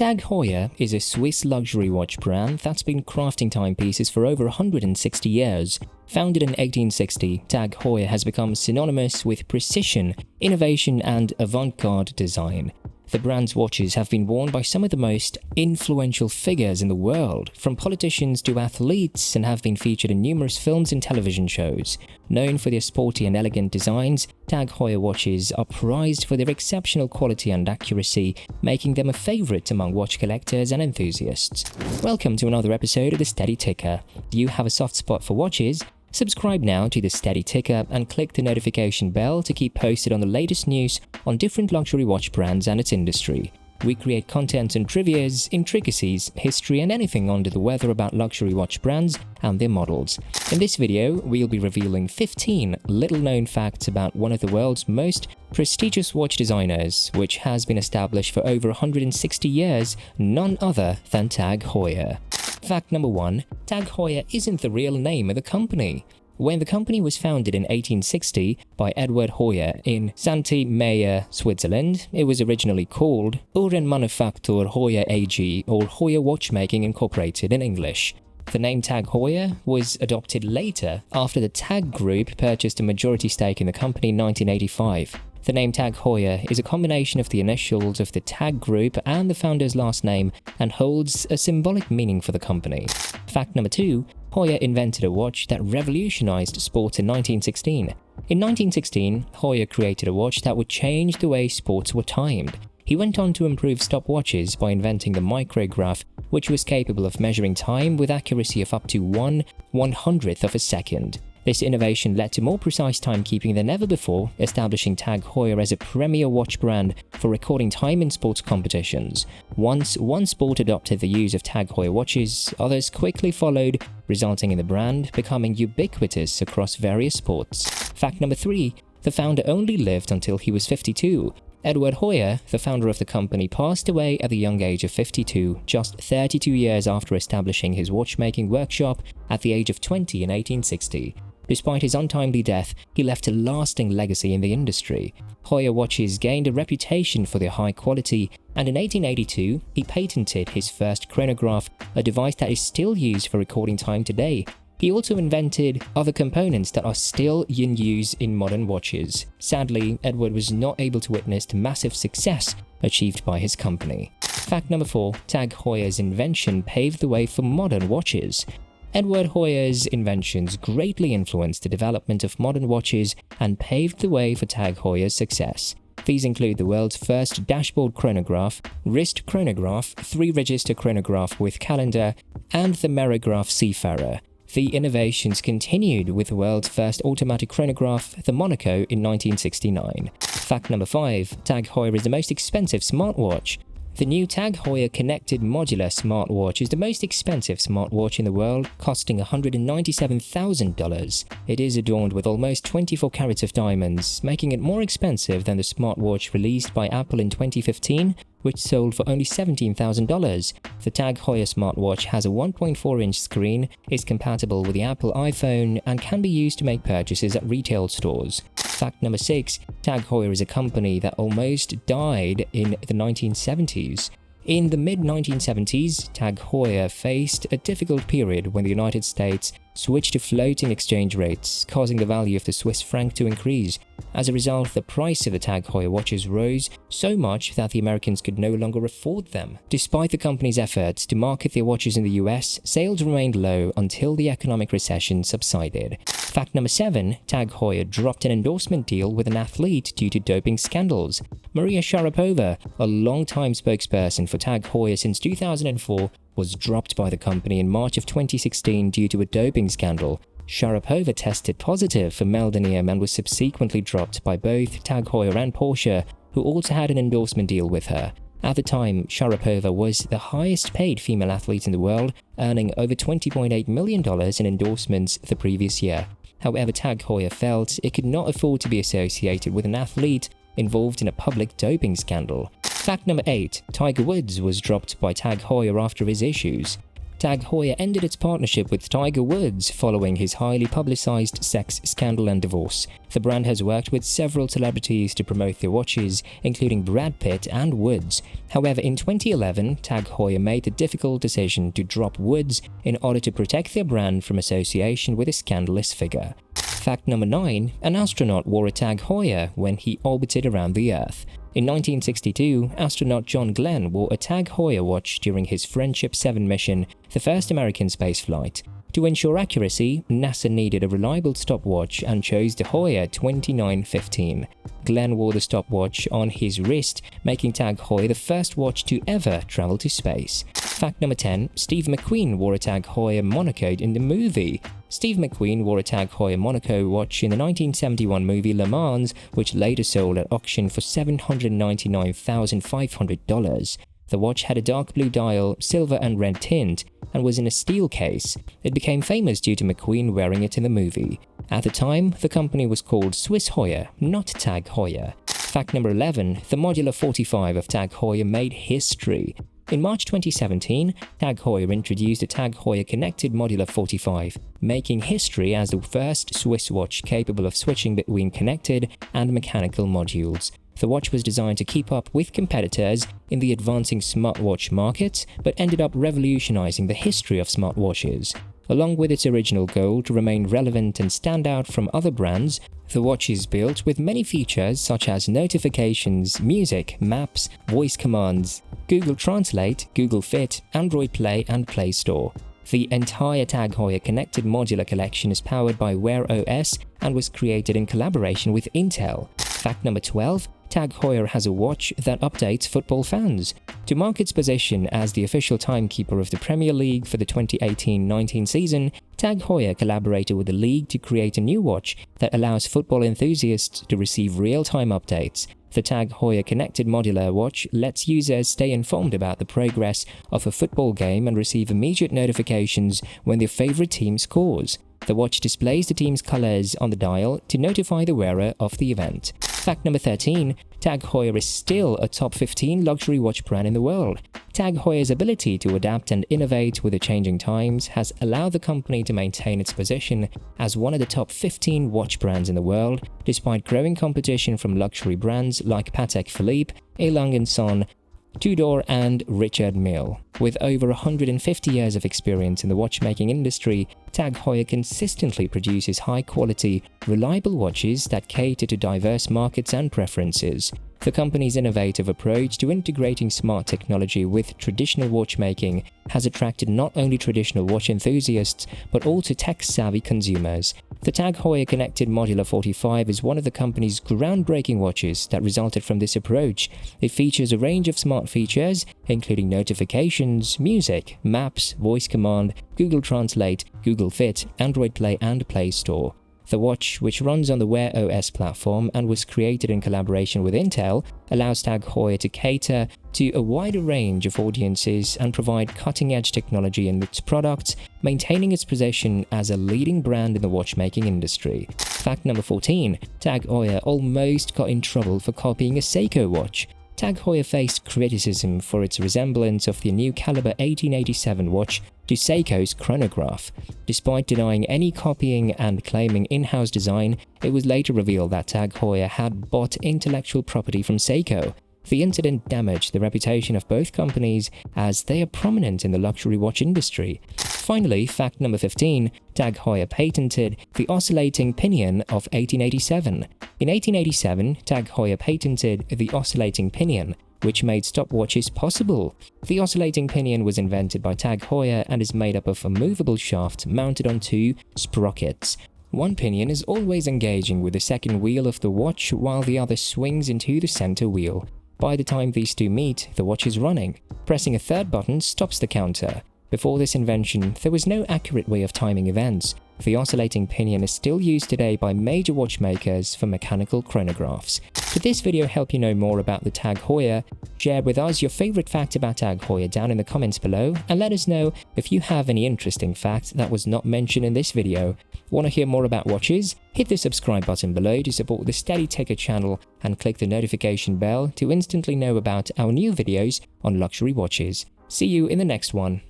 Tag Heuer is a Swiss luxury watch brand that's been crafting timepieces for over 160 years. Founded in 1860, Tag Heuer has become synonymous with precision, innovation, and avant-garde design. The brand's watches have been worn by some of the most influential figures in the world, from politicians to athletes, and have been featured in numerous films and television shows. Known for their sporty and elegant designs, Tag Heuer watches are prized for their exceptional quality and accuracy, making them a favorite among watch collectors and enthusiasts. Welcome to another episode of The Steady Ticker. Do you have a soft spot for watches? Subscribe now to The Steady Ticker and click the notification bell to keep posted on the latest news on different luxury watch brands and its industry. We create content on trivias, intricacies, history, and anything under the weather about luxury watch brands and their models. In this video, we'll be revealing 15 little-known facts about one of the world's most prestigious watch designers, which has been established for over 160 years, none other than Tag Heuer. Fact number 1. Tag Heuer isn't the real name of the company. When the company was founded in 1860 by Edward Heuer in St. Meyer, Switzerland, it was originally called Uhrenmanufaktur Heuer AG, or Heuer Watchmaking Incorporated in English. The name Tag Heuer was adopted later after the Tag Group purchased a majority stake in the company in 1985. The name Tag Heuer is a combination of the initials of the Tag Group and the founder's last name and holds a symbolic meaning for the company. Fact number 2. Heuer invented a watch that revolutionized sports in 1916. In 1916, Heuer created a watch that would change the way sports were timed. He went on to improve stopwatches by inventing the micrograph, which was capable of measuring time with accuracy of up to 1/100th of a second. This innovation led to more precise timekeeping than ever before, establishing Tag Heuer as a premier watch brand for recording time in sports competitions. Once one sport adopted the use of Tag Heuer watches, others quickly followed, resulting in the brand becoming ubiquitous across various sports. Fact number 3. The founder only lived until he was 52. Edward Heuer, the founder of the company, passed away at the young age of 52, just 32 years after establishing his watchmaking workshop at the age of 20 in 1860. Despite his untimely death, he left a lasting legacy in the industry. Heuer watches gained a reputation for their high quality, and in 1882, he patented his first chronograph, a device that is still used for recording time today. He also invented other components that are still in use in modern watches. Sadly, Edward was not able to witness the massive success achieved by his company. Fact number 4. Tag Heuer's invention paved the way for modern watches. Edward Heuer's inventions greatly influenced the development of modern watches and paved the way for Tag Heuer's success. These include the world's first dashboard chronograph, wrist chronograph, 3-register chronograph with calendar, and the Merograph Seafarer. The innovations continued with the world's first automatic chronograph, the Monaco, in 1969. Fact number 5. Tag Heuer is the most expensive smartwatch. The new Tag Heuer Connected Modular Smartwatch is the most expensive smartwatch in the world, costing $197,000. It is adorned with almost 24 carats of diamonds, making it more expensive than the smartwatch released by Apple in 2015, which sold for only $17,000. The Tag Heuer smartwatch has a 1.4-inch screen, is compatible with the Apple iPhone, and can be used to make purchases at retail stores. Fact number 6. Tag Heuer is a company that almost died in the 1970s. In the mid-1970s, Tag Heuer faced a difficult period when the United States switched to floating exchange rates, causing the value of the Swiss franc to increase. As a result, the price of the Tag Heuer watches rose so much that the Americans could no longer afford them. Despite the company's efforts to market their watches in the US, sales remained low until the economic recession subsided. Fact number 7. Tag Heuer dropped an endorsement deal with an athlete due to doping scandals. Maria Sharapova, a long-time spokesperson for Tag Heuer since 2004, was dropped by the company in March of 2016 due to a doping scandal. Sharapova tested positive for meldonium and was subsequently dropped by both Tag Heuer and Porsche, who also had an endorsement deal with her. At the time, Sharapova was the highest paid female athlete in the world, earning over $20.8 million in endorsements the previous year. However, Tag Heuer felt it could not afford to be associated with an athlete involved in a public doping scandal. Fact number 8. Tiger Woods was dropped by Tag Heuer after his issues. Tag Heuer ended its partnership with Tiger Woods following his highly publicized sex scandal and divorce. The brand has worked with several celebrities to promote their watches, including Brad Pitt and Woods. However, in 2011, Tag Heuer made the difficult decision to drop Woods in order to protect their brand from association with a scandalous figure. Fact number 9. An astronaut wore a Tag Heuer when he orbited around the Earth. In 1962, astronaut John Glenn wore a Tag Heuer watch during his Friendship 7 mission, the first American spaceflight. To ensure accuracy, NASA needed a reliable stopwatch and chose the Heuer 2915. Glenn wore the stopwatch on his wrist, making Tag Heuer the first watch to ever travel to space. Fact number 10. Steve McQueen wore a Tag Heuer Monaco in the movie. Steve McQueen wore a Tag Heuer Monaco watch in the 1971 movie Le Mans, which later sold at auction for $799,500. The watch had a dark blue dial, silver and red tint, and was in a steel case. It became famous due to McQueen wearing it in the movie. At the time, the company was called Swiss Heuer, not Tag Heuer. Fact number 11. The Modular 45 of Tag Heuer made history. In March 2017, Tag Heuer introduced a Tag Heuer connected Modular 45, making history as the first Swiss watch capable of switching between connected and mechanical modules. The watch was designed to keep up with competitors in the advancing smartwatch market, but ended up revolutionizing the history of smartwatches. Along with its original goal to remain relevant and stand out from other brands, the watch is built with many features such as notifications, music, maps, voice commands, Google Translate, Google Fit, Android Play and Play Store. The entire Tag Heuer connected modular collection is powered by Wear OS and was created in collaboration with Intel. Fact number 12. Tag Heuer has a watch that updates football fans. To mark its position as the official timekeeper of the Premier League for the 2018-19 season, Tag Heuer collaborated with the league to create a new watch that allows football enthusiasts to receive real-time updates. The Tag Heuer connected modular watch lets users stay informed about the progress of a football game and receive immediate notifications when their favorite team scores. The watch displays the team's colors on the dial to notify the wearer of the event. Fact number 13. Tag Heuer is still a top 15 luxury watch brand in the world. Tag Heuer's ability to adapt and innovate with the changing times has allowed the company to maintain its position as one of the top 15 watch brands in the world, despite growing competition from luxury brands like Patek Philippe, A. Lange & Son, Tudor and Richard Mille. With over 150 years of experience in the watchmaking industry, Tag Heuer consistently produces high-quality, reliable watches that cater to diverse markets and preferences. The company's innovative approach to integrating smart technology with traditional watchmaking has attracted not only traditional watch enthusiasts, but also tech-savvy consumers. The Tag Heuer Connected Modular 45 is one of the company's groundbreaking watches that resulted from this approach. It features a range of smart features, including notifications, music, maps, voice command, Google Translate, Google Fit, Android Play and Play Store. The watch, which runs on the Wear OS platform and was created in collaboration with Intel, allows Tag Heuer to cater to a wider range of audiences and provide cutting-edge technology in its products, maintaining its position as a leading brand in the watchmaking industry. Fact number 14. Tag Heuer almost got in trouble for copying a Seiko watch. Tag Heuer faced criticism for its resemblance of the new caliber 1887 watch to Seiko's chronograph. Despite denying any copying and claiming in-house design, it was later revealed that Tag Heuer had bought intellectual property from Seiko. The incident damaged the reputation of both companies as they are prominent in the luxury watch industry. Finally, fact number 15, Tag Heuer patented the oscillating pinion of 1887. In 1887, Tag Heuer patented the oscillating pinion, which made stopwatches possible. The oscillating pinion was invented by Tag Heuer and is made up of a movable shaft mounted on two sprockets. One pinion is always engaging with the second wheel of the watch while the other swings into the center wheel. By the time these two meet, the watch is running. Pressing a third button stops the counter. Before this invention, there was no accurate way of timing events. The oscillating pinion is still used today by major watchmakers for mechanical chronographs. Did this video help you know more about the Tag Heuer? Share with us your favorite fact about Tag Heuer down in the comments below, and let us know if you have any interesting fact that was not mentioned in this video. Want to hear more about watches? Hit the subscribe button below to support the Steady Taker channel and click the notification bell to instantly know about our new videos on luxury watches. See you in the next one.